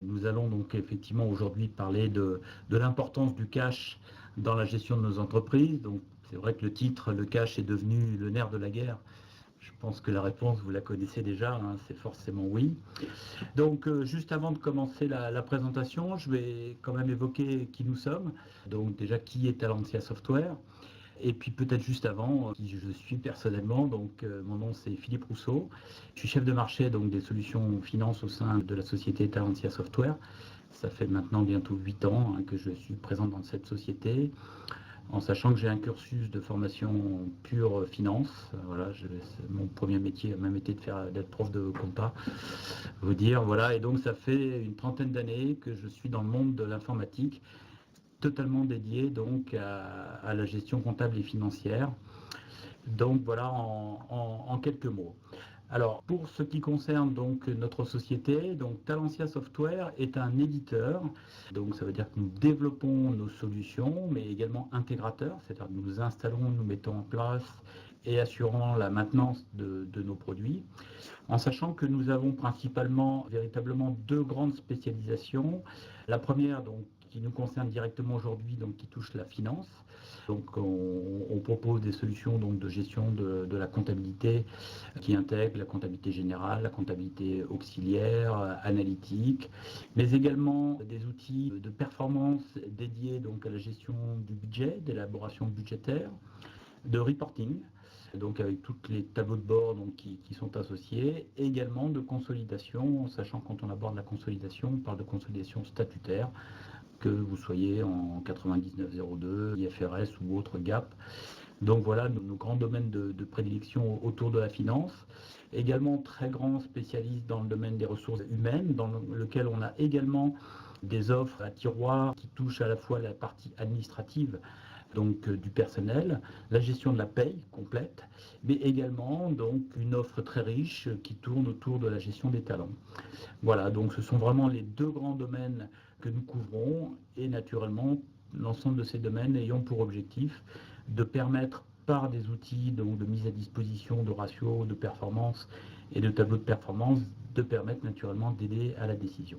Nous allons donc effectivement aujourd'hui parler de l'importance du cash dans la gestion de nos entreprises. Donc c'est vrai que le titre, le cash est devenu le nerf de la guerre. Je pense que la réponse, vous la connaissez déjà, hein, c'est forcément oui. Donc juste avant de commencer la présentation, je vais quand même évoquer qui nous sommes. Donc déjà qui est Talentia Software. Et puis peut-être juste avant, qui je suis personnellement, donc mon nom c'est Philippe Rousseau. Je suis chef de marché donc des solutions finance au sein de la société Talentia Software. Ça fait maintenant bientôt 8 ans que je suis présent dans cette société, en sachant que j'ai un cursus de formation pure finance. Voilà, mon premier métier a même été d'être prof de compta, vous dire, voilà. Et donc ça fait une trentaine d'années que je suis dans le monde de l'informatique, totalement dédié donc à la gestion comptable et financière. Donc voilà en quelques mots. Alors pour ce qui concerne donc notre société, donc Talentia Software est un éditeur. Donc ça veut dire que nous développons nos solutions, mais également intégrateurs, c'est-à-dire que nous installons, nous mettons en place et assurons la maintenance de nos produits, en sachant que nous avons principalement, véritablement deux grandes spécialisations. La première, donc, qui nous concerne directement aujourd'hui, donc qui touche la finance. Donc, on propose des solutions donc, de gestion de la comptabilité qui intègrent la comptabilité générale, la comptabilité auxiliaire, analytique, mais également des outils de performance dédiés donc, à la gestion du budget, d'élaboration budgétaire, de reporting, donc avec tous les tableaux de bord donc, qui sont associés, et également de consolidation, en sachant que quand on aborde la consolidation, on parle de consolidation statutaire, que vous soyez en 9902, IFRS ou autre GAP. Donc voilà nos grands domaines de prédilection autour de la finance. Également très grand spécialiste dans le domaine des ressources humaines, dans lequel on a également des offres à tiroir qui touchent à la fois la partie administrative, donc du personnel, la gestion de la paye complète, mais également donc une offre très riche qui tourne autour de la gestion des talents. Voilà, donc ce sont vraiment les deux grands domaines que nous couvrons et naturellement l'ensemble de ces domaines ayant pour objectif de permettre par des outils donc, de mise à disposition de ratios, de performance et de tableaux de performance, de permettre naturellement d'aider à la décision.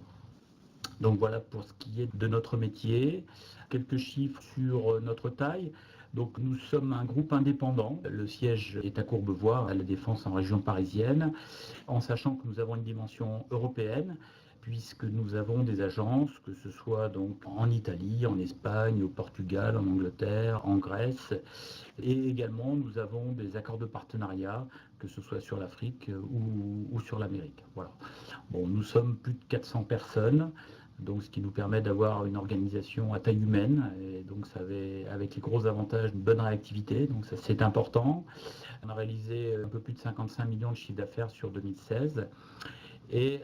Donc voilà pour ce qui est de notre métier. Quelques chiffres sur notre taille. Donc nous sommes un groupe indépendant. Le siège est à Courbevoie, à la Défense en région parisienne, en sachant que nous avons une dimension européenne, puisque nous avons des agences, que ce soit donc en Italie, en Espagne, au Portugal, en Angleterre, en Grèce, et également nous avons des accords de partenariat, que ce soit sur l'Afrique ou sur l'Amérique. Voilà. Bon, nous sommes plus de 400 personnes. Donc, ce qui nous permet d'avoir une organisation à taille humaine, et donc ça avait, avec les gros avantages, une bonne réactivité, donc ça c'est important. On a réalisé un peu plus de 55 millions de chiffre d'affaires sur 2016. Et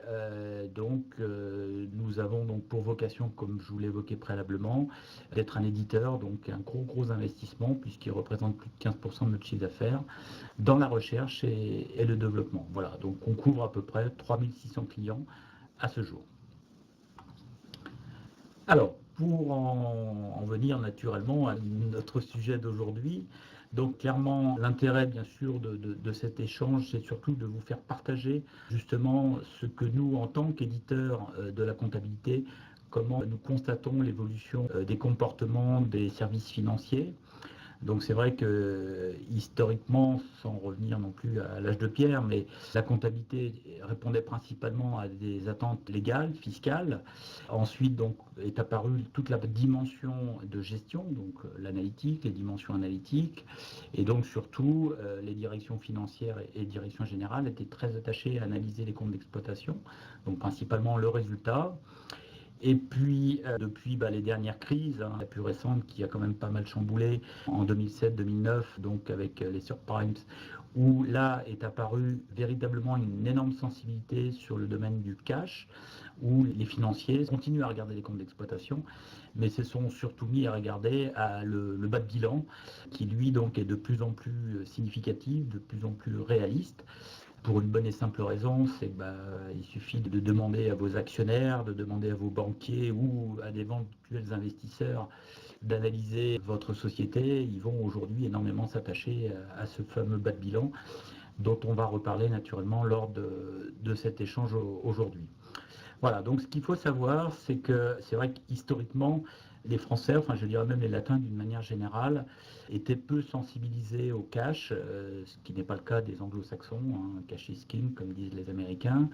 nous avons donc pour vocation, comme je vous l'ai évoqué préalablement, d'être un éditeur, donc un gros investissement, puisqu'il représente plus de 15% de notre chiffre d'affaires, dans la recherche et le développement. Voilà, donc on couvre à peu près 3600 clients à ce jour. Alors, pour en venir naturellement à notre sujet d'aujourd'hui, donc clairement l'intérêt bien sûr de cet échange, c'est surtout de vous faire partager justement ce que nous, en tant qu'éditeurs de la comptabilité, comment nous constatons l'évolution des comportements des services financiers. Donc c'est vrai que historiquement, sans revenir non plus à l'âge de pierre, mais la comptabilité répondait principalement à des attentes légales, fiscales. Ensuite donc est apparue toute la dimension de gestion, donc l'analytique, les dimensions analytiques, et donc surtout les directions financières et directions générales étaient très attachées à analyser les comptes d'exploitation, donc principalement le résultat. Et puis, depuis les dernières crises, la plus récente qui a quand même pas mal chamboulé en 2007-2009, donc avec les subprimes, où là est apparue véritablement une énorme sensibilité sur le domaine du cash, où les financiers continuent à regarder les comptes d'exploitation, mais se sont surtout mis à regarder le bas de bilan, qui lui donc est de plus en plus significatif, de plus en plus réaliste. Pour une bonne et simple raison, c'est qu'il suffit de demander à vos actionnaires, de demander à vos banquiers ou à des éventuels investisseurs d'analyser votre société. Ils vont aujourd'hui énormément s'attacher à ce fameux bas de bilan dont on va reparler naturellement lors de cet échange aujourd'hui. Voilà, donc ce qu'il faut savoir, c'est que c'est vrai qu'historiquement, les Français, enfin je dirais même les Latins d'une manière générale, étaient peu sensibilisés au cash, ce qui n'est pas le cas des Anglo-Saxons, hein, cash is king, comme disent les Américains.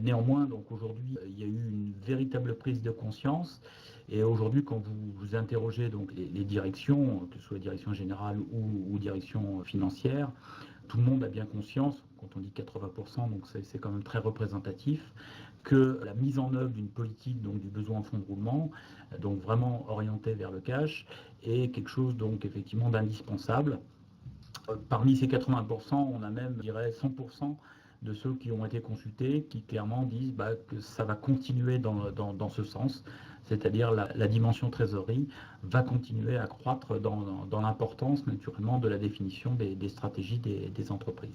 Néanmoins, donc aujourd'hui, il y a eu une véritable prise de conscience. Et aujourd'hui, quand vous interrogez donc les directions, que ce soit direction générale ou direction financière, tout le monde a bien conscience, quand on dit 80%, donc c'est quand même très représentatif, que la mise en œuvre d'une politique donc du besoin en fonds de roulement, donc vraiment orientée vers le cash, est quelque chose donc effectivement d'indispensable. Parmi ces 80%, on a même, je dirais, 100% de ceux qui ont été consultés qui clairement disent que ça va continuer dans ce sens, c'est-à-dire la dimension trésorerie va continuer à croître dans l'importance naturellement de la définition des stratégies des entreprises.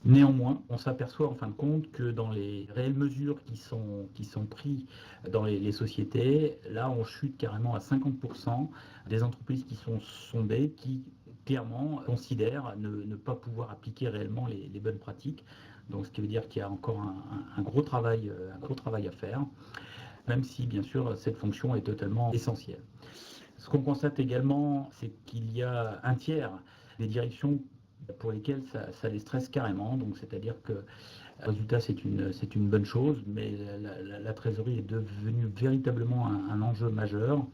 Néanmoins, on s'aperçoit en fin de compte que dans les réelles mesures qui sont prises dans les sociétés, là on chute carrément à 50% des entreprises qui sont sondées qui clairement considèrent ne pas pouvoir appliquer réellement les bonnes pratiques. Donc ce qui veut dire qu'il y a encore un gros travail à faire, même si bien sûr cette fonction est totalement essentielle. Ce qu'on constate également, c'est qu'il y a un tiers des directions pour lesquelles ça les stresse carrément. Donc, c'est-à-dire que le résultat, c'est une bonne chose, mais la trésorerie est devenue véritablement un enjeu majeur.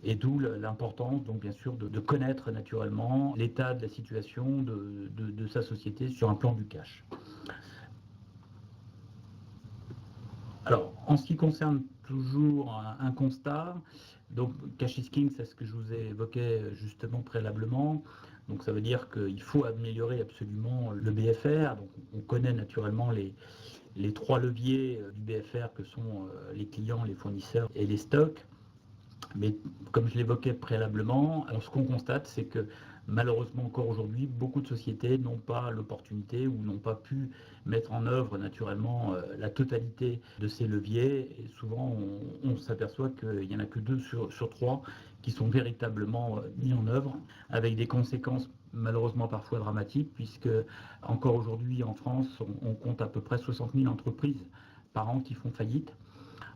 Et d'où l'importance, donc bien sûr, de connaître naturellement l'état de la situation de sa société sur un plan du cash. Alors, en ce qui concerne toujours un constat, donc cash is king, c'est ce que je vous ai évoqué justement préalablement. Donc ça veut dire qu'il faut améliorer absolument le BFR. Donc on connaît naturellement les trois leviers du BFR que sont les clients, les fournisseurs et les stocks. Mais comme je l'évoquais préalablement, alors ce qu'on constate, c'est que malheureusement encore aujourd'hui, beaucoup de sociétés n'ont pas l'opportunité ou n'ont pas pu mettre en œuvre naturellement la totalité de ces leviers. Et souvent, on s'aperçoit qu'il n'y en a que 2 sur 3 qui sont véritablement mis en œuvre, avec des conséquences malheureusement parfois dramatiques, puisque encore aujourd'hui en France, on compte à peu près 60 000 entreprises par an qui font faillite.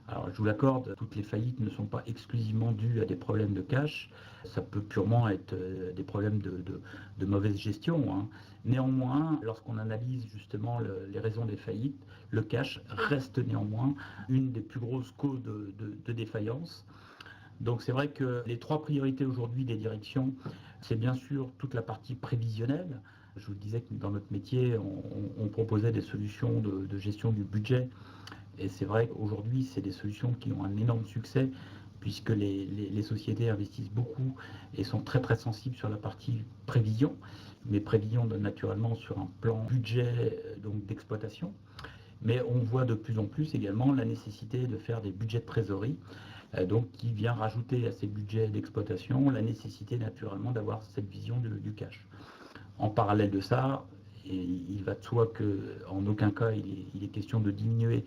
Alors, je vous l'accorde, toutes les faillites ne sont pas exclusivement dues à des problèmes de cash. Ça peut purement être des problèmes de mauvaise gestion, hein. Néanmoins, lorsqu'on analyse justement les raisons des faillites, le cash reste néanmoins une des plus grosses causes de défaillance. Donc c'est vrai que les 3 priorités aujourd'hui des directions, c'est bien sûr toute la partie prévisionnelle. Je vous disais que dans notre métier, on proposait des solutions de gestion du budget. Et c'est vrai qu'aujourd'hui, c'est des solutions qui ont un énorme succès puisque les sociétés investissent beaucoup et sont très très sensibles sur la partie prévision, mais prévision naturellement sur un plan budget donc d'exploitation. Mais on voit de plus en plus également la nécessité de faire des budgets de trésorerie, donc qui vient rajouter à ces budgets d'exploitation la nécessité naturellement d'avoir cette vision du cash. En parallèle de ça, et il va de soi qu'en aucun cas il est question de diminuer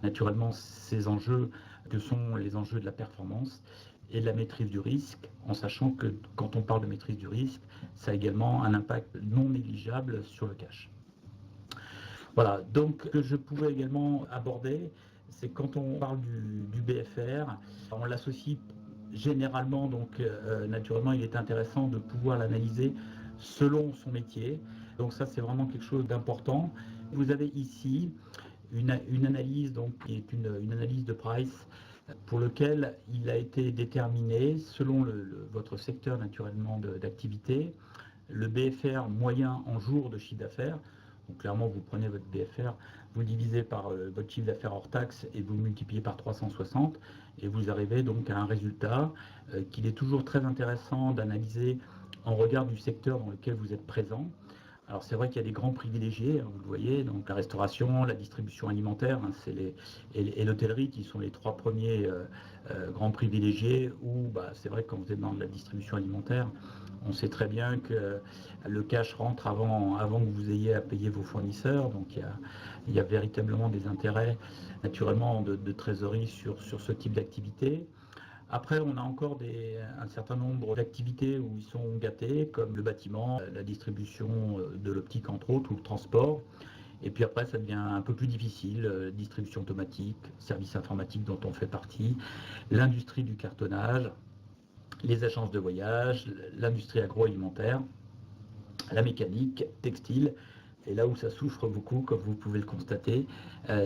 naturellement ces enjeux que sont les enjeux de la performance et de la maîtrise du risque, en sachant que quand on parle de maîtrise du risque, ça a également un impact non négligeable sur le cash. Voilà, donc ce que je pouvais également aborder, c'est quand on parle du BFR, on l'associe généralement, donc naturellement il est intéressant de pouvoir l'analyser selon son métier. Donc ça c'est vraiment quelque chose d'important. Vous avez ici une analyse donc, qui est une analyse de Price pour lequel il a été déterminé selon votre secteur naturellement d'activité, le BFR moyen en jours de chiffre d'affaires. Donc clairement vous prenez votre BFR, vous divisez par votre chiffre d'affaires hors taxe et vous multipliez par 360 et vous arrivez donc à un résultat qu'il est toujours très intéressant d'analyser en regard du secteur dans lequel vous êtes présent. Alors c'est vrai qu'il y a des grands privilégiés, hein, vous le voyez, donc la restauration, la distribution alimentaire, hein, et l'hôtellerie qui sont les 3 premiers grands privilégiés, où c'est vrai que quand vous êtes dans la distribution alimentaire, on sait très bien que le cash rentre avant que vous ayez à payer vos fournisseurs, donc il y a véritablement des intérêts naturellement de trésorerie sur ce type d'activité. Après, on a encore un certain nombre d'activités où ils sont gâtés, comme le bâtiment, la distribution de l'optique entre autres, ou le transport. Et puis après, ça devient un peu plus difficile, distribution automatique, services informatiques dont on fait partie, l'industrie du cartonnage, les agences de voyage, l'industrie agroalimentaire, la mécanique, textile. Et là où ça souffre beaucoup, comme vous pouvez le constater,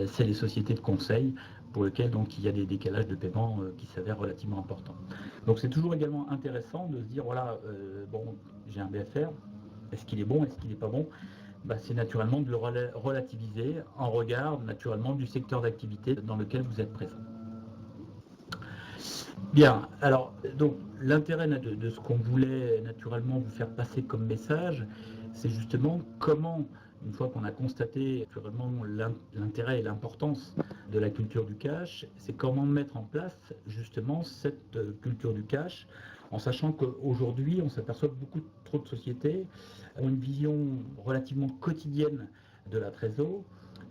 c'est les sociétés de conseil pour lesquelles donc, il y a des décalages de paiement qui s'avèrent relativement importants. Donc c'est toujours également intéressant de se dire, voilà, bon, j'ai un BFR, est-ce qu'il est bon, est-ce qu'il n'est pas bon? C'est naturellement de le relativiser en regard naturellement du secteur d'activité dans lequel vous êtes présent. Bien, alors donc l'intérêt de ce qu'on voulait naturellement vous faire passer comme message, c'est justement comment, une fois qu'on a constaté naturellement l'intérêt et l'importance de la culture du cash, c'est comment mettre en place justement cette culture du cash, en sachant qu'aujourd'hui on s'aperçoit que beaucoup trop de sociétés ont une vision relativement quotidienne de la trésor.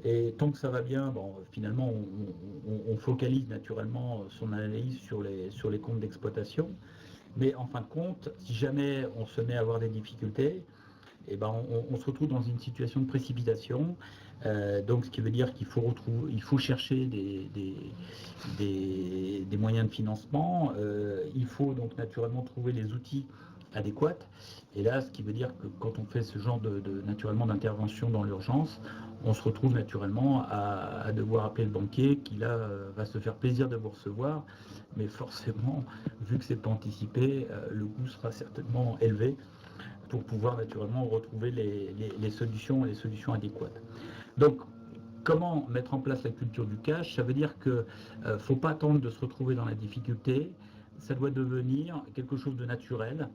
Et tant que ça va bien, bon, finalement, on focalise naturellement son analyse sur les comptes d'exploitation. Mais en fin de compte, si jamais on se met à avoir des difficultés, eh ben, on se retrouve dans une situation de précipitation. Donc, ce qui veut dire qu'il faut chercher des moyens de financement. Il faut donc naturellement trouver les outils adéquats. Et là, ce qui veut dire que quand on fait ce genre naturellement d'intervention dans l'urgence, on se retrouve naturellement à devoir appeler le banquier qui là va se faire plaisir de vous recevoir, mais forcément, vu que c'est pas anticipé, le coût sera certainement élevé pour pouvoir naturellement retrouver les solutions adéquates. Donc, comment mettre en place la culture du cash? Ça veut dire qu'il ne faut pas attendre de se retrouver dans la difficulté, ça doit devenir quelque chose de naturel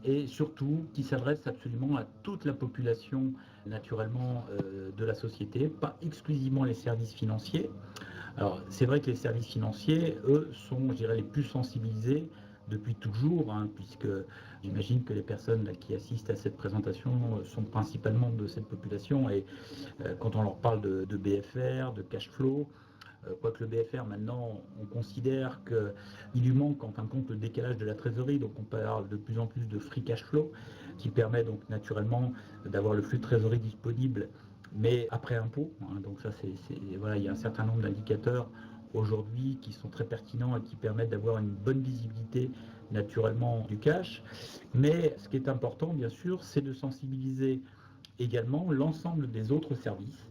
et surtout qui s'adresse absolument à toute la population naturellement de la société, pas exclusivement les services financiers. Alors c'est vrai que les services financiers, eux, sont, je dirais, les plus sensibilisés depuis toujours, hein, puisque j'imagine que les personnes là, qui assistent à cette présentation sont principalement de cette population et quand on leur parle de BFR, de cash flow, quoique le BFR maintenant on considère qu'il lui manque en fin de compte le décalage de la trésorerie, donc on parle de plus en plus de free cash flow qui permet donc naturellement d'avoir le flux de trésorerie disponible mais après impôt, hein, donc ça voilà, il y a un certain nombre d'indicateurs aujourd'hui qui sont très pertinents et qui permettent d'avoir une bonne visibilité naturellement du cash, mais ce qui est important bien sûr c'est de sensibiliser également l'ensemble des autres services.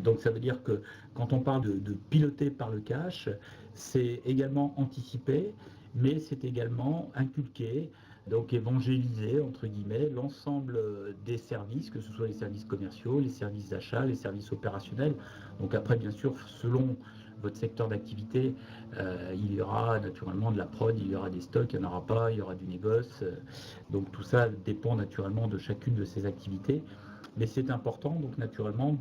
Donc ça veut dire que quand on parle de piloter par le cash, c'est également anticiper, mais c'est également inculquer, donc évangéliser, entre guillemets, l'ensemble des services, que ce soit les services commerciaux, les services d'achat, les services opérationnels. Donc après, bien sûr, selon votre secteur d'activité, il y aura naturellement de la prod, il y aura des stocks, il n'y en aura pas, il y aura du négoce. Donc tout ça dépend naturellement de chacune de ces activités. Mais c'est important, donc naturellement,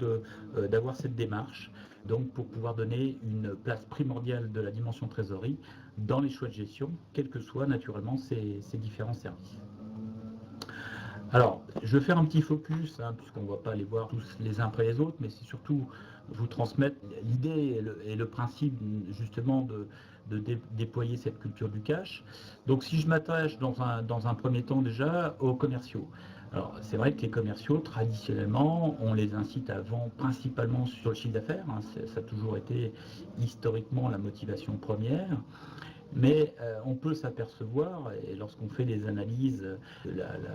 d'avoir cette démarche donc, pour pouvoir donner une place primordiale de la dimension trésorerie dans les choix de gestion, quels que soient naturellement ces différents services. Alors, je vais faire un petit focus, hein, puisqu'on ne va pas les voir tous les uns après les autres, mais c'est surtout vous transmettre l'idée et le principe justement de déployer cette culture du cash. Donc si je m'attache dans un premier temps déjà aux commerciaux. Alors c'est vrai que les commerciaux, traditionnellement, on les incite à vendre principalement sur le chiffre d'affaires, hein, ça a toujours été historiquement la motivation première. Mais on peut s'apercevoir, et lorsqu'on fait des analyses,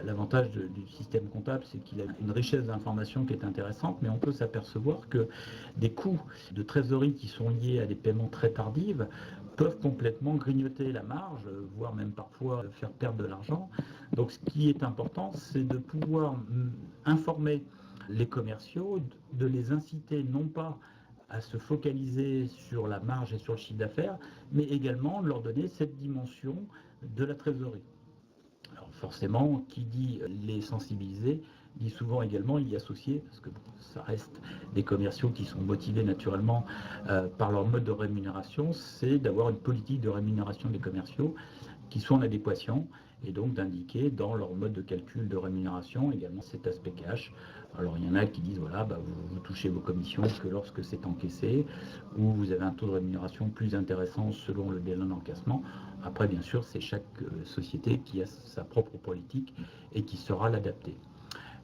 l'avantage du système comptable, c'est qu'il a une richesse d'informations qui est intéressante, mais on peut s'apercevoir que des coûts de trésorerie qui sont liés à des paiements très tardifs peuvent complètement grignoter la marge, voire même parfois faire perdre de l'argent. Donc ce qui est important, c'est de pouvoir informer les commerciaux, de les inciter non pas à se focaliser sur la marge et sur le chiffre d'affaires, mais également de leur donner cette dimension de la trésorerie. Alors forcément, qui dit les sensibiliser, dit souvent également y associer, parce que ça reste des commerciaux qui sont motivés naturellement par leur mode de rémunération, c'est d'avoir une politique de rémunération des commerciaux qui soit en adéquation, et donc d'indiquer dans leur mode de calcul de rémunération également cet aspect cash. Alors il y en a qui disent voilà, vous touchez vos commissions que lorsque c'est encaissé, ou vous avez un taux de rémunération plus intéressant selon le délai d'encaissement. Après bien sûr c'est chaque société qui a sa propre politique et qui saura l'adapter.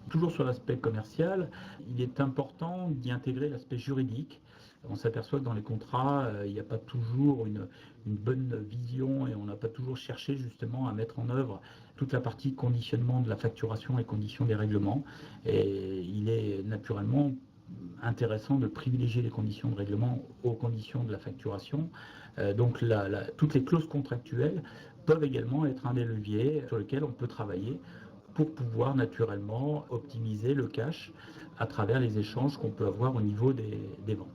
Toujours sur l'aspect commercial, il est important d'y intégrer l'aspect juridique. On s'aperçoit que dans les contrats, il n'y a pas toujours une bonne vision et on n'a pas toujours cherché justement à mettre en œuvre toute la partie conditionnement de la facturation et conditions des règlements. Et il est naturellement intéressant de privilégier les conditions de règlement aux conditions de la facturation. Donc toutes les clauses contractuelles peuvent également être un des leviers sur lesquels on peut travailler pour pouvoir naturellement optimiser le cash à travers les échanges qu'on peut avoir au niveau des ventes.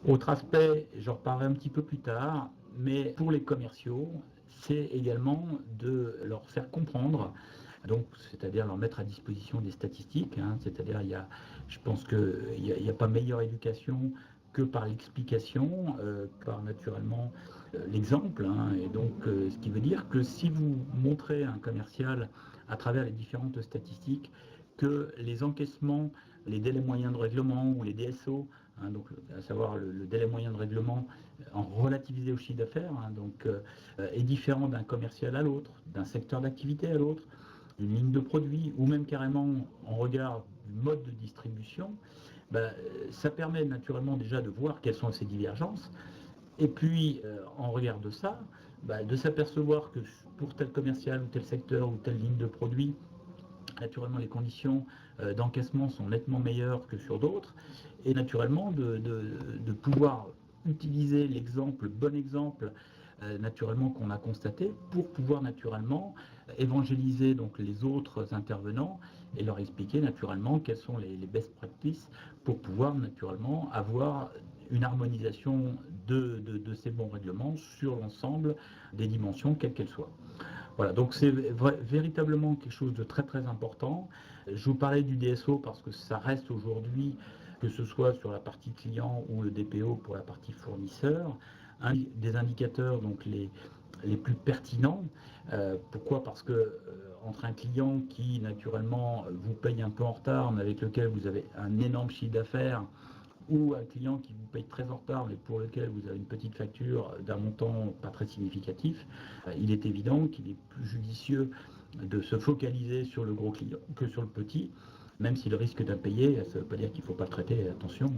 Autre aspect, j'en reparlerai un petit peu plus tard, mais pour les commerciaux, c'est également de leur faire comprendre, donc c'est-à-dire leur mettre à disposition des statistiques, c'est-à-dire je pense qu'il n'y a pas meilleure éducation que par l'explication, par naturellement l'exemple, et donc ce qui veut dire que si vous montrez à un commercial à travers les différentes statistiques que les encaissements, les délais moyens de règlement ou les DSO, donc à savoir le délai moyen de règlement en relativisé au chiffre d'affaires, est différent d'un commercial à l'autre, d'un secteur d'activité à l'autre, d'une ligne de produit ou même carrément en regard du mode de distribution, ça permet naturellement déjà de voir quelles sont ces divergences. Et puis, en regard de ça, de s'apercevoir que pour tel commercial ou tel secteur ou telle ligne de produit, naturellement, les conditions d'encaissement sont nettement meilleures que sur d'autres. Et naturellement, de pouvoir utiliser l'exemple, le bon exemple, naturellement, qu'on a constaté, pour pouvoir naturellement évangéliser donc les autres intervenants et leur expliquer naturellement quelles sont les best practices pour pouvoir naturellement avoir une harmonisation de ces bons règlements sur l'ensemble des dimensions, quelles qu'elles soient. Voilà, donc c'est véritablement quelque chose de très très important. Je vous parlais du DSO parce que ça reste aujourd'hui, que ce soit sur la partie client ou le DPO pour la partie fournisseur, un des indicateurs donc les plus pertinents. Pourquoi? Parce que entre un client qui naturellement vous paye un peu en retard, mais avec lequel vous avez un énorme chiffre d'affaires, ou un client qui vous paye très en retard, mais pour lequel vous avez une petite facture d'un montant pas très significatif, il est évident qu'il est plus judicieux de se focaliser sur le gros client que sur le petit, même si le risque d'impayé, ça ne veut pas dire qu'il ne faut pas le traiter, attention,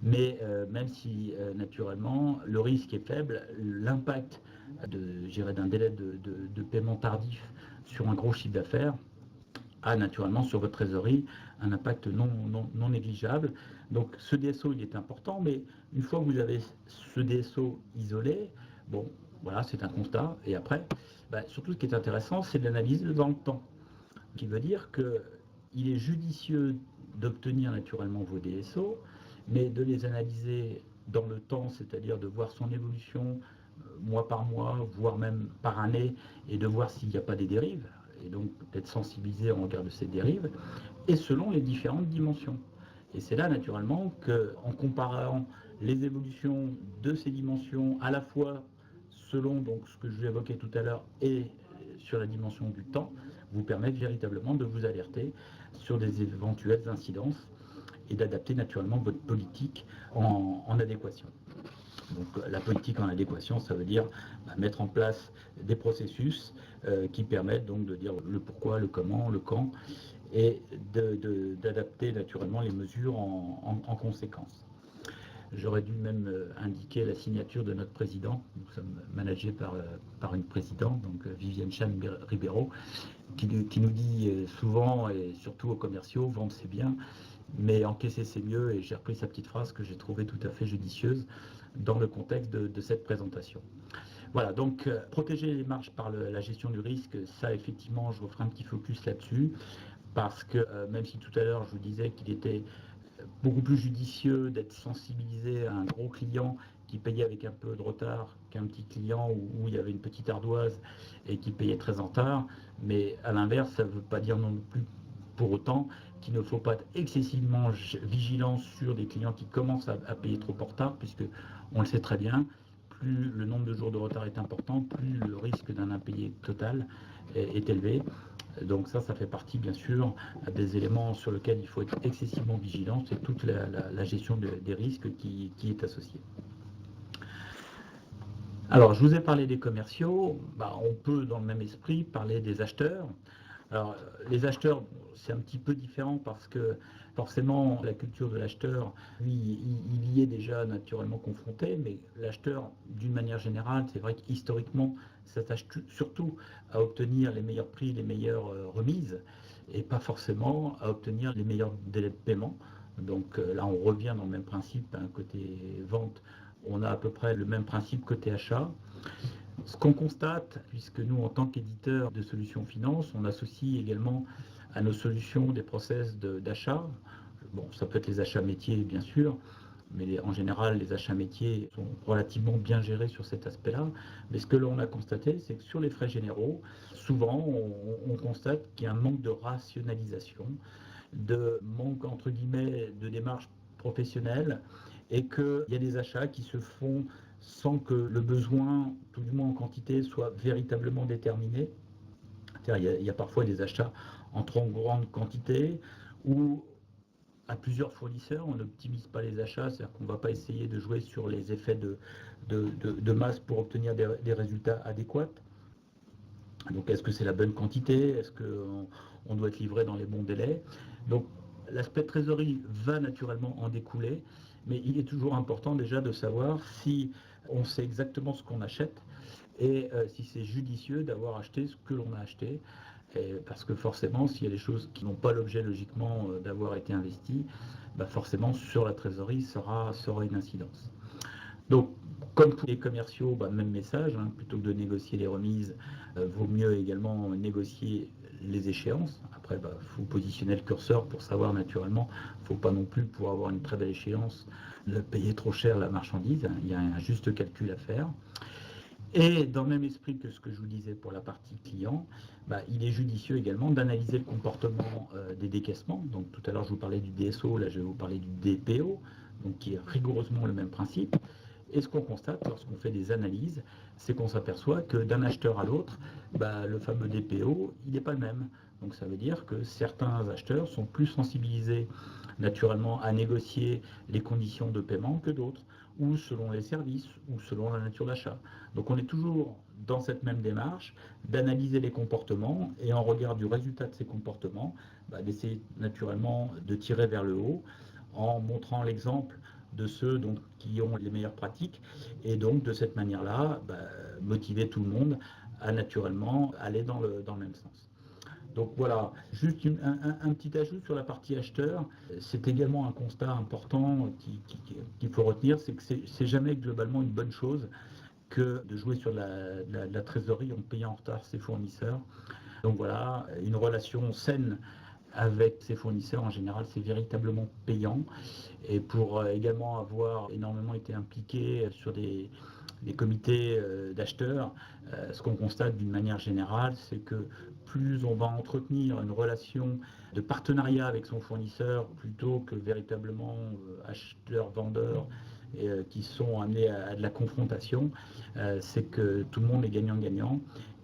mais même si naturellement le risque est faible, l'impact d'un délai de paiement tardif sur un gros chiffre d'affaires a naturellement sur votre trésorerie un impact non négligeable. Donc ce DSO il est important, mais une fois que vous avez ce DSO isolé, bon voilà, c'est un constat. Et après, surtout ce qui est intéressant, c'est de l'analyse dans le temps, qui veut dire qu'il est judicieux d'obtenir naturellement vos DSO, mais de les analyser dans le temps, c'est-à-dire de voir son évolution mois par mois, voire même par année, et de voir s'il n'y a pas des dérives, et donc d'être sensibilisé en regard de ces dérives, et selon les différentes dimensions. Et c'est là naturellement qu'en comparant les évolutions de ces dimensions, à la fois selon donc, ce que je vais évoquer tout à l'heure et sur la dimension du temps, vous permettent véritablement de vous alerter sur des éventuelles incidences et d'adapter naturellement votre politique en adéquation. Donc la politique en adéquation, ça veut dire mettre en place des processus qui permettent donc de dire le pourquoi, le comment, le quand, et d'adapter naturellement les mesures en conséquence. J'aurais dû même indiquer la signature de notre président. Nous sommes managés par une présidente, donc Viviane Chan Ribeiro, qui nous dit souvent, et surtout aux commerciaux, vendre c'est bien, mais encaisser c'est mieux, et j'ai repris sa petite phrase que j'ai trouvée tout à fait judicieuse dans le contexte de cette présentation. Voilà, donc protéger les marges par la gestion du risque, ça effectivement, je referai un petit focus là-dessus, parce que même si tout à l'heure je vous disais qu'il était beaucoup plus judicieux d'être sensibilisé à un gros client qui payait avec un peu de retard qu'un petit client où il y avait une petite ardoise et qui payait très en retard, mais à l'inverse, ça ne veut pas dire non plus pour autant qu'il ne faut pas être excessivement vigilant sur des clients qui commencent à payer trop en retard, puisque on le sait très bien, plus le nombre de jours de retard est important, plus le risque d'un impayé total est élevé. Donc ça fait partie bien sûr des éléments sur lesquels il faut être excessivement vigilant, c'est toute la gestion des risques qui est associée. Alors je vous ai parlé des commerciaux, on peut dans le même esprit parler des acheteurs. Alors, les acheteurs, c'est un petit peu différent parce que forcément, la culture de l'acheteur, lui, il y est déjà naturellement confronté, mais l'acheteur, d'une manière générale, c'est vrai qu'historiquement, s'attache surtout à obtenir les meilleurs prix, les meilleures remises, et pas forcément à obtenir les meilleurs délais de paiement. Donc là, on revient dans le même principe, hein, côté vente, on a à peu près le même principe côté achat. Ce qu'on constate, puisque nous, en tant qu'éditeur de solutions finance, on associe également à nos solutions des process d'achat. Bon, ça peut être les achats métiers, bien sûr, mais en général, les achats métiers sont relativement bien gérés sur cet aspect-là. Mais ce que l'on a constaté, c'est que sur les frais généraux, souvent, on constate qu'il y a un manque de rationalisation, de manque, entre guillemets, de démarche professionnelle, et qu'il y a des achats qui se font sans que le besoin, tout du moins en quantité, soit véritablement déterminé. Il y a parfois des achats en trop grande quantité ou à plusieurs fournisseurs, on n'optimise pas les achats, c'est-à-dire qu'on ne va pas essayer de jouer sur les effets de masse pour obtenir des résultats adéquats. Donc est-ce que c'est la bonne quantité? Est-ce qu'on doit être livré dans les bons délais? Donc l'aspect trésorerie va naturellement en découler, mais il est toujours important déjà de savoir si on sait exactement ce qu'on achète et si c'est judicieux d'avoir acheté ce que l'on a acheté. Parce que forcément, s'il y a des choses qui n'ont pas l'objet logiquement d'avoir été investies, bah forcément sur la trésorerie sera une incidence. Donc, comme pour les commerciaux, bah, même message, hein, plutôt que de négocier les remises, vaut mieux également négocier les échéances. Après, bah, faut positionner le curseur pour savoir naturellement, il ne faut pas non plus, pour avoir une très belle échéance, de payer trop cher la marchandise, hein. Il y a un juste calcul à faire. Et dans le même esprit que ce que je vous disais pour la partie client, bah, il est judicieux également d'analyser le comportement des décaissements. Donc tout à l'heure je vous parlais du DSO, là je vais vous parler du DPO, donc qui est rigoureusement le même principe. Et ce qu'on constate lorsqu'on fait des analyses, c'est qu'on s'aperçoit que d'un acheteur à l'autre, bah, le fameux DPO, il n'est pas le même. Donc ça veut dire que certains acheteurs sont plus sensibilisés naturellement à négocier les conditions de paiement que d'autres, ou selon les services, ou selon la nature d'achat. Donc on est toujours dans cette même démarche d'analyser les comportements et en regard du résultat de ces comportements, bah, d'essayer naturellement de tirer vers le haut en montrant l'exemple de ceux donc, qui ont les meilleures pratiques et donc de cette manière-là, bah, motiver tout le monde à naturellement aller dans le même sens. Donc voilà, juste un petit ajout sur la partie acheteur. C'est également un constat important qu'il faut retenir, c'est que c'est jamais globalement une bonne chose que de jouer sur la trésorerie en payant en retard ses fournisseurs. Donc voilà, une relation saine avec ses fournisseurs, en général, c'est véritablement payant. Et pour également avoir énormément été impliqué sur des comités d'acheteurs, ce qu'on constate d'une manière générale, c'est que plus on va entretenir une relation de partenariat avec son fournisseur plutôt que véritablement acheteurs-vendeurs qui sont amenés à de la confrontation, c'est que tout le monde est gagnant-gagnant,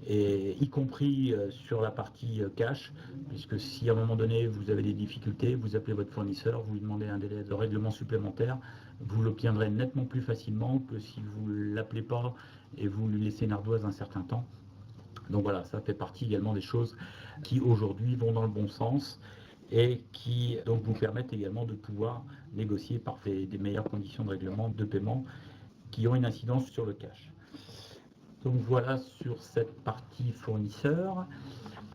et y compris sur la partie cash, puisque si à un moment donné vous avez des difficultés, vous appelez votre fournisseur, vous lui demandez un délai de règlement supplémentaire, vous l'obtiendrez nettement plus facilement que si vous ne l'appelez pas et vous lui laissez une ardoise un certain temps. Donc voilà, ça fait partie également des choses qui aujourd'hui vont dans le bon sens et qui donc vous permettent également de pouvoir négocier par des meilleures conditions de règlement de paiement qui ont une incidence sur le cash. Donc voilà sur cette partie fournisseur.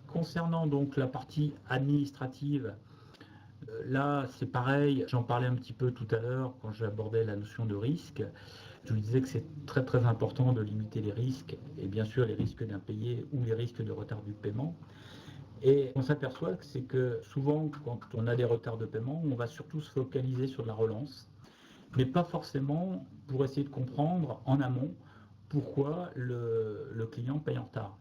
Concernant donc la partie administrative, là c'est pareil, j'en parlais un petit peu tout à l'heure quand j'abordais la notion de risque. Je vous disais que c'est très très important de limiter les risques, et bien sûr les risques d'impayés ou les risques de retard du paiement. Et on s'aperçoit que c'est que souvent quand on a des retards de paiement, on va surtout se focaliser sur la relance, mais pas forcément pour essayer de comprendre en amont pourquoi le client paye en retard.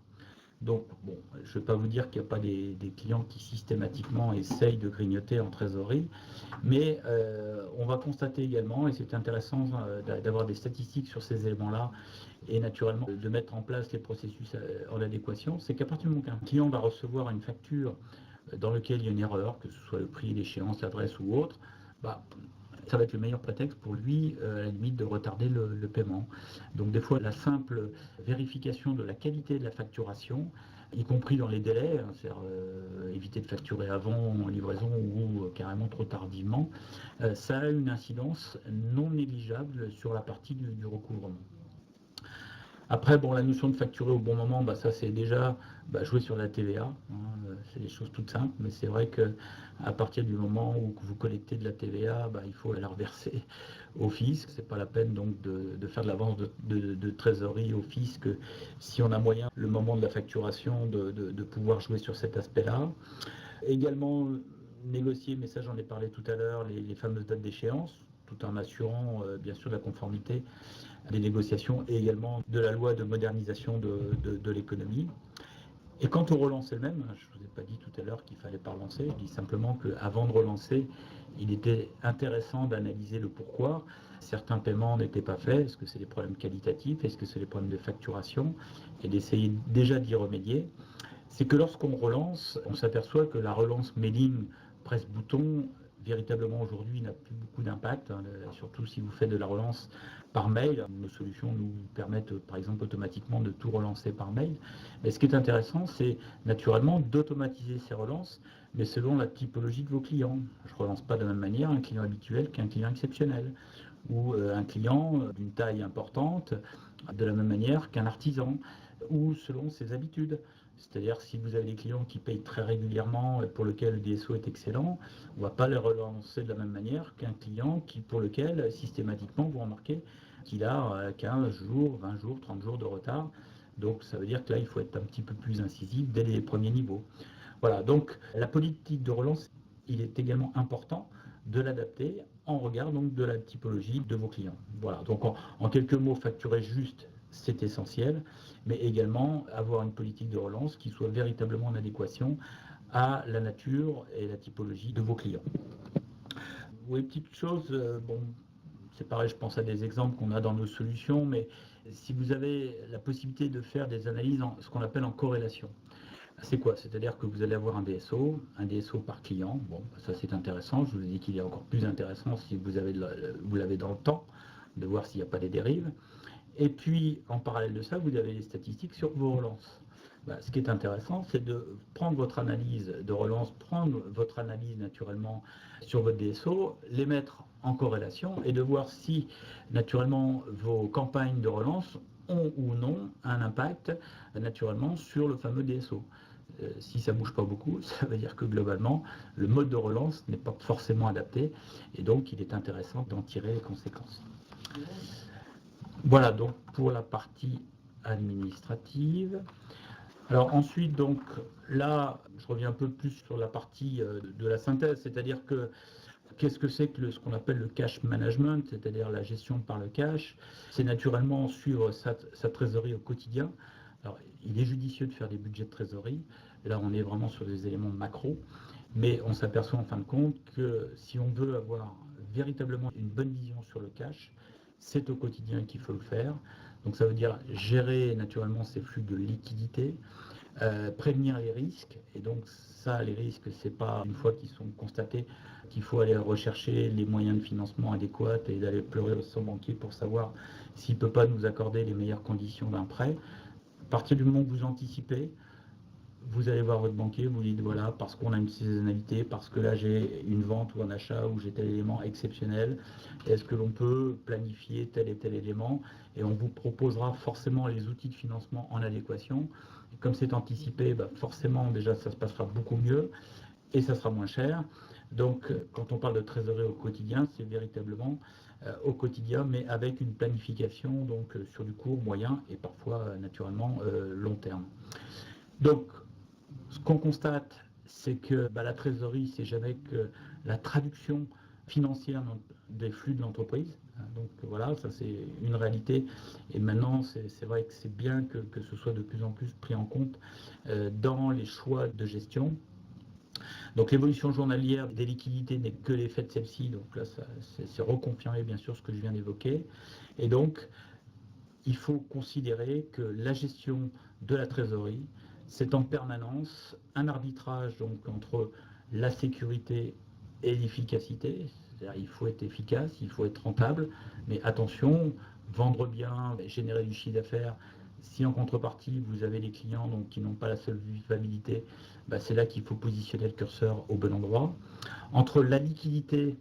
Donc, bon, je ne vais pas vous dire qu'il n'y a pas des clients qui systématiquement essayent de grignoter en trésorerie, mais on va constater également, et c'est intéressant d'avoir des statistiques sur ces éléments-là, et naturellement de mettre en place les processus en adéquation, c'est qu'à partir du moment qu'un client va recevoir une facture dans laquelle il y a une erreur, que ce soit le prix, l'échéance, l'adresse ou autre, bah, ça va être le meilleur prétexte pour lui, à la limite, de retarder le paiement. Donc des fois, la simple vérification de la qualité de la facturation, y compris dans les délais, hein, c'est-à-dire éviter de facturer avant en livraison ou carrément trop tardivement, ça a une incidence non négligeable sur la partie du recouvrement. Après, bon, la notion de facturer au bon moment, ça c'est déjà jouer sur la TVA, hein, c'est des choses toutes simples, mais c'est vrai qu'à partir du moment où vous collectez de la TVA, il faut la reverser au fisc. C'est pas la peine donc de faire de l'avance de trésorerie au fisc si on a moyen, le moment de la facturation, de pouvoir jouer sur cet aspect-là. Également, négocier, mais ça j'en ai parlé tout à l'heure, les fameuses dates d'échéance, tout en assurant bien sûr la conformité des négociations et également de la loi de modernisation de l'économie. Et quant aux relances elles-mêmes, je ne vous ai pas dit tout à l'heure qu'il ne fallait pas relancer, je dis simplement qu'avant de relancer, il était intéressant d'analyser le pourquoi. Certains paiements n'étaient pas faits, est-ce que c'est des problèmes qualitatifs, est-ce que c'est des problèmes de facturation, et d'essayer déjà d'y remédier. C'est que lorsqu'on relance, on s'aperçoit que la relance mailing presse-bouton, véritablement aujourd'hui, n'a plus beaucoup d'impact, hein, surtout si vous faites de la relance par mail. Nos solutions nous permettent, par exemple, automatiquement de tout relancer par mail. Mais ce qui est intéressant, c'est naturellement d'automatiser ces relances, mais selon la typologie de vos clients. Je ne relance pas de la même manière un client habituel qu'un client exceptionnel, ou un client d'une taille importante, de la même manière qu'un artisan, ou selon ses habitudes. C'est-à-dire si vous avez des clients qui payent très régulièrement et pour lequel le DSO est excellent, on ne va pas les relancer de la même manière qu'un client pour lequel systématiquement vous remarquez qu'il a 15 jours, 20 jours, 30 jours de retard. Donc ça veut dire que là il faut être un petit peu plus incisif dès les premiers niveaux. Voilà, donc la politique de relance, il est également important de l'adapter en regard donc de la typologie de vos clients. Voilà, donc en quelques mots, facturer juste, c'est essentiel, mais également avoir une politique de relance qui soit véritablement en adéquation à la nature et la typologie de vos clients. Oui, petite chose, bon, c'est pareil, je pense à des exemples qu'on a dans nos solutions, mais si vous avez la possibilité de faire des analyses ce qu'on appelle en corrélation, c'est quoi? C'est-à-dire que vous allez avoir un DSO par client. Bon, ça c'est intéressant. Je vous ai dit qu'il est encore plus intéressant si vous l'avez dans le temps, de voir s'il n'y a pas des dérives. Et puis, en parallèle de ça, vous avez les statistiques sur vos relances. Ce qui est intéressant, c'est de prendre votre analyse de relance, prendre votre analyse naturellement sur votre DSO, les mettre en corrélation et de voir si naturellement vos campagnes de relance ont ou non un impact naturellement sur le fameux DSO. Si ça ne bouge pas beaucoup, ça veut dire que globalement, le mode de relance n'est pas forcément adapté et donc il est intéressant d'en tirer les conséquences. Voilà donc pour la partie administrative. Alors ensuite, donc là, je reviens un peu plus sur la partie de la synthèse, c'est-à-dire que qu'est-ce que c'est que ce qu'on appelle le cash management, c'est-à-dire la gestion par le cash? C'est naturellement suivre sa trésorerie au quotidien. Alors, il est judicieux de faire des budgets de trésorerie. Là, on est vraiment sur des éléments macro, mais on s'aperçoit en fin de compte que si on veut avoir véritablement une bonne vision sur le cash, c'est au quotidien qu'il faut le faire. Donc ça veut dire gérer naturellement ces flux de liquidité, prévenir les risques. Et donc ça, les risques, c'est pas une fois qu'ils sont constatés qu'il faut aller rechercher les moyens de financement adéquats et d'aller pleurer au son banquier pour savoir s'il ne peut pas nous accorder les meilleures conditions d'un prêt. À partir du moment où vous anticipez, vous allez voir votre banquier, vous dites voilà, parce qu'on a une saisonnalité, parce que là j'ai une vente ou un achat ou j'ai tel élément exceptionnel, est-ce que l'on peut planifier tel et tel élément? Et on vous proposera forcément les outils de financement en adéquation. Et comme c'est anticipé, forcément déjà ça se passera beaucoup mieux et ça sera moins cher. Donc quand on parle de trésorerie au quotidien, c'est véritablement au quotidien, mais avec une planification donc sur du court, moyen et parfois naturellement long terme. Donc ce qu'on constate, c'est que la trésorerie, c'est jamais que la traduction financière des flux de l'entreprise. Donc voilà, ça c'est une réalité. Et maintenant, c'est vrai que c'est bien que ce soit de plus en plus pris en compte dans les choix de gestion. Donc l'évolution journalière des liquidités n'est que l'effet de celle-ci. Donc là, c'est reconfirmé bien sûr ce que je viens d'évoquer. Et donc, il faut considérer que la gestion de la trésorerie, c'est en permanence un arbitrage donc, entre la sécurité et l'efficacité. C'est-à-dire il faut être efficace, il faut être rentable, mais attention, vendre bien, générer du chiffre d'affaires. Si en contrepartie vous avez des clients donc, qui n'ont pas la solvabilité, c'est là qu'il faut positionner le curseur au bon endroit. Entre la liquidité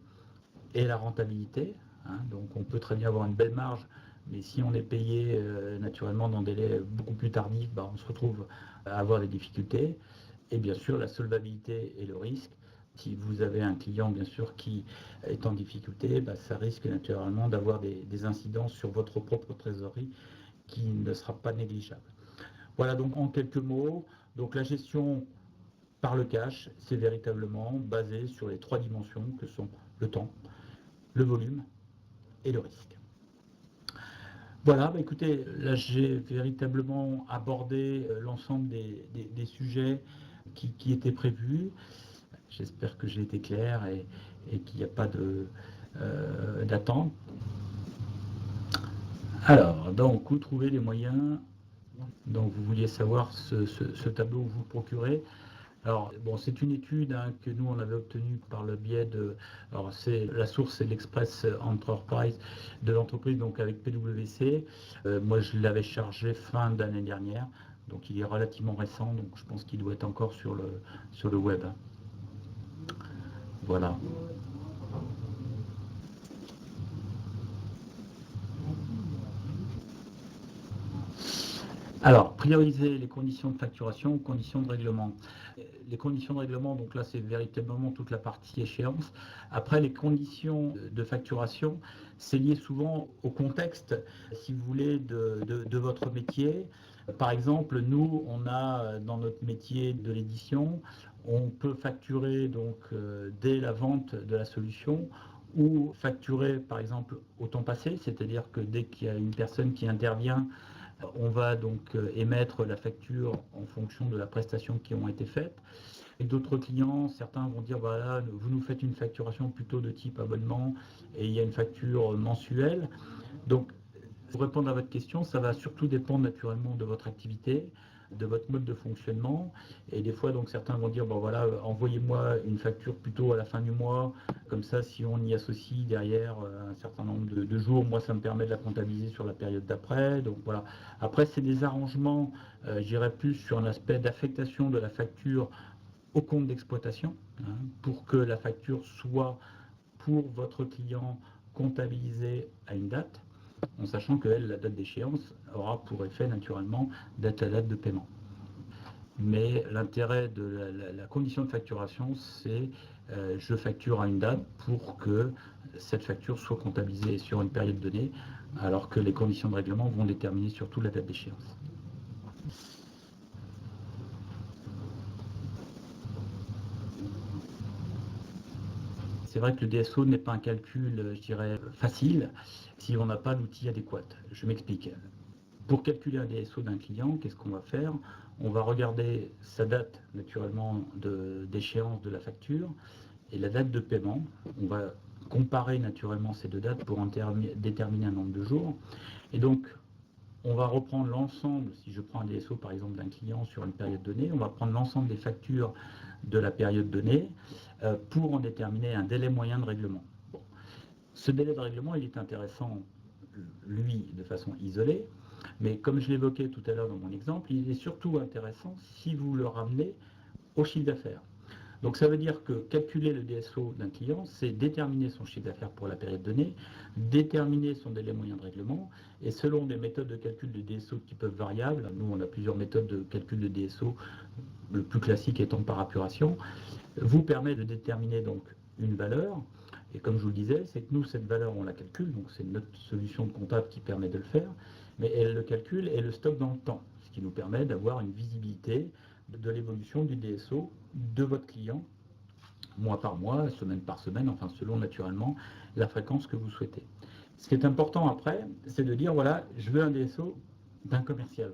et la rentabilité, hein, donc on peut très bien avoir une belle marge, mais si on est payé naturellement dans des délais beaucoup plus tardifs, on se retrouve à avoir des difficultés. Et bien sûr la solvabilité et le risque. Si vous avez un client bien sûr qui est en difficulté, ça risque naturellement d'avoir des incidences sur votre propre trésorerie qui ne sera pas négligeable. Voilà donc en quelques mots, donc la gestion par le cash, c'est véritablement basé sur les 3 dimensions que sont le temps, le volume et le risque. Voilà, écoutez, là j'ai véritablement abordé l'ensemble des sujets qui étaient prévus. J'espère que j'ai été clair et qu'il n'y a pas d'attente. Alors, donc, où trouver les moyens? Donc, vous vouliez savoir ce tableau où vous le procurez. Alors, bon, c'est une étude que nous, on avait obtenue par le biais de... Alors, la source, c'est l'Express Enterprise de l'entreprise, donc avec PwC. Moi, je l'avais chargé fin d'année dernière, donc il est relativement récent, donc je pense qu'il doit être encore sur le web. Voilà. Alors, prioriser les conditions de facturation, conditions de règlement. Les conditions de règlement, donc là, c'est véritablement toute la partie échéance. Après, les conditions de facturation, c'est lié souvent au contexte, si vous voulez, de votre métier. Par exemple, nous, on a dans notre métier de l'édition, on peut facturer donc dès la vente de la solution ou facturer, par exemple, au temps passé, c'est-à-dire que dès qu'il y a une personne qui intervient, on va donc émettre la facture en fonction de la prestation qui ont été faites. Et d'autres clients, certains vont dire voilà, vous nous faites une facturation plutôt de type abonnement et il y a une facture mensuelle. Donc, pour répondre à votre question, ça va surtout dépendre naturellement de votre activité, de votre mode de fonctionnement. Et des fois, donc certains vont dire bon voilà, envoyez-moi une facture plutôt à la fin du mois. Comme ça, si on y associe derrière un certain nombre de jours, moi, ça me permet de la comptabiliser sur la période d'après. Donc voilà. Après, c'est des arrangements, j'irais plus sur un aspect d'affectation de la facture au compte d'exploitation, pour que la facture soit pour votre client comptabilisée à une date, en sachant que elle, la date d'échéance aura pour effet naturellement d'être la date de paiement. Mais l'intérêt de la condition de facturation, c'est je facture à une date pour que cette facture soit comptabilisée sur une période donnée, alors que les conditions de règlement vont déterminer surtout la date d'échéance. C'est vrai que le DSO n'est pas un calcul, je dirais, facile si on n'a pas l'outil adéquat. Je m'explique. Pour calculer un DSO d'un client, qu'est-ce qu'on va faire? On va regarder sa date, naturellement, d'échéance de la facture et la date de paiement. On va comparer naturellement ces deux dates pour déterminer un nombre de jours. Et donc, on va reprendre l'ensemble, si je prends un DSO par exemple d'un client sur une période donnée, on va prendre l'ensemble des factures de la période donnée pour en déterminer un délai moyen de règlement. Bon. Ce délai de règlement, il est intéressant, lui, de façon isolée, mais comme je l'évoquais tout à l'heure dans mon exemple, il est surtout intéressant si vous le ramenez au chiffre d'affaires. Donc ça veut dire que calculer le DSO d'un client, c'est déterminer son chiffre d'affaires pour la période donnée, déterminer son délai moyen de règlement, et selon des méthodes de calcul de DSO qui peuvent variables, nous on a plusieurs méthodes de calcul de DSO, le plus classique étant par apuration, vous permet de déterminer donc une valeur, et comme je vous le disais, c'est que nous cette valeur on la calcule, donc c'est notre solution de comptable qui permet de le faire, mais elle le calcule et le stocke dans le temps, ce qui nous permet d'avoir une visibilité de l'évolution du DSO de votre client, mois par mois, semaine par semaine, enfin selon naturellement la fréquence que vous souhaitez. Ce qui est important après, c'est de dire voilà, je veux un DSO d'un commercial.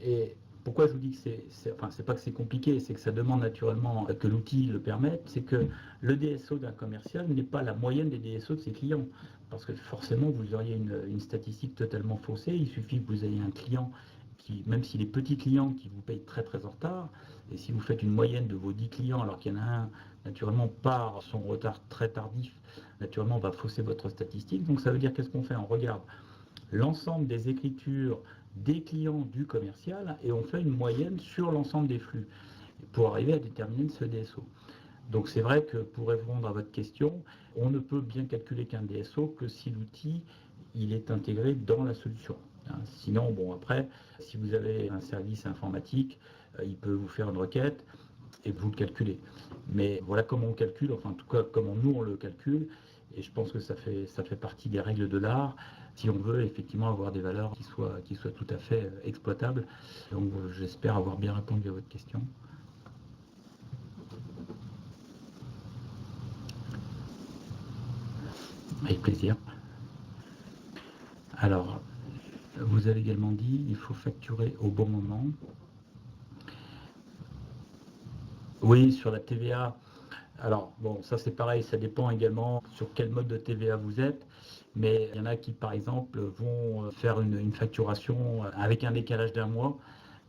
Et pourquoi je vous dis que c'est pas que c'est compliqué, c'est que ça demande naturellement que l'outil le permette, c'est que le DSO d'un commercial n'est pas la moyenne des DSO de ses clients. Parce que forcément, vous auriez une statistique totalement faussée. Il suffit que vous ayez un client même si les petits clients qui vous payent très très en retard, et si vous faites une moyenne de vos 10 clients, alors qu'il y en a un, naturellement, par son retard très tardif, naturellement, on va fausser votre statistique. Donc ça veut dire qu'est-ce qu'on fait? On regarde l'ensemble des écritures des clients du commercial et on fait une moyenne sur l'ensemble des flux pour arriver à déterminer ce DSO. Donc c'est vrai que pour répondre à votre question, on ne peut bien calculer qu'un DSO que si l'outil il est intégré dans la solution. Sinon, bon après, si vous avez un service informatique, il peut vous faire une requête et vous le calculez. Mais voilà comment on calcule, enfin en tout cas comment nous on le calcule, et je pense que ça fait partie des règles de l'art, si on veut effectivement avoir des valeurs qui soient tout à fait exploitables. Donc j'espère avoir bien répondu à votre question. Avec plaisir. Alors, vous avez également dit il faut facturer au bon moment. Oui, sur la TVA. Alors, bon, ça c'est pareil, ça dépend également sur quel mode de TVA vous êtes. Mais il y en a qui, par exemple, vont faire une facturation avec un décalage d'un mois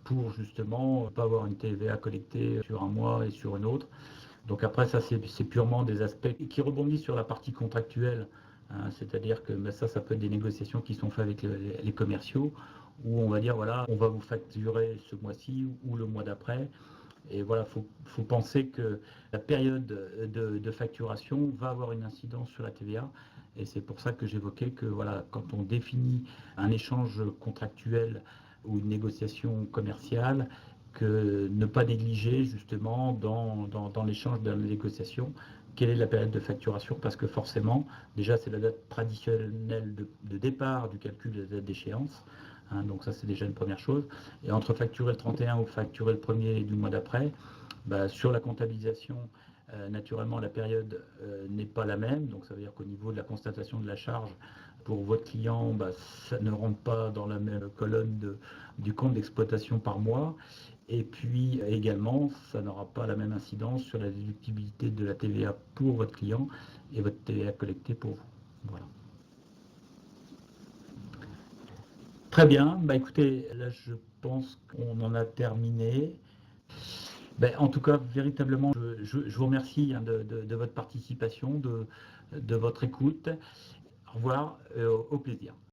pour justement ne pas avoir une TVA collectée sur un mois et sur une autre. Donc après, ça c'est purement des aspects qui rebondissent sur la partie contractuelle. C'est-à-dire que ça peut être des négociations qui sont faites avec les commerciaux, où on va dire, voilà, on va vous facturer ce mois-ci ou le mois d'après. Et voilà, faut penser que la période de facturation va avoir une incidence sur la TVA. Et c'est pour ça que j'évoquais que voilà, quand on définit un échange contractuel ou une négociation commerciale, que ne pas négliger justement dans l'échange de la négociation quelle est la période de facturation, parce que forcément, déjà c'est la date traditionnelle de départ du calcul de la date d'échéance. Donc ça c'est déjà une première chose. Et entre facturer le 31 ou facturer le 1er du mois d'après, sur la comptabilisation, naturellement la période n'est pas la même. Donc ça veut dire qu'au niveau de la constatation de la charge pour votre client, ça ne rentre pas dans la même colonne du compte d'exploitation par mois. Et puis également, ça n'aura pas la même incidence sur la déductibilité de la TVA pour votre client et votre TVA collectée pour vous. Voilà. Très bien, écoutez, là je pense qu'on en a terminé. En tout cas, véritablement, je vous remercie de votre participation, de votre écoute. Au revoir, au plaisir.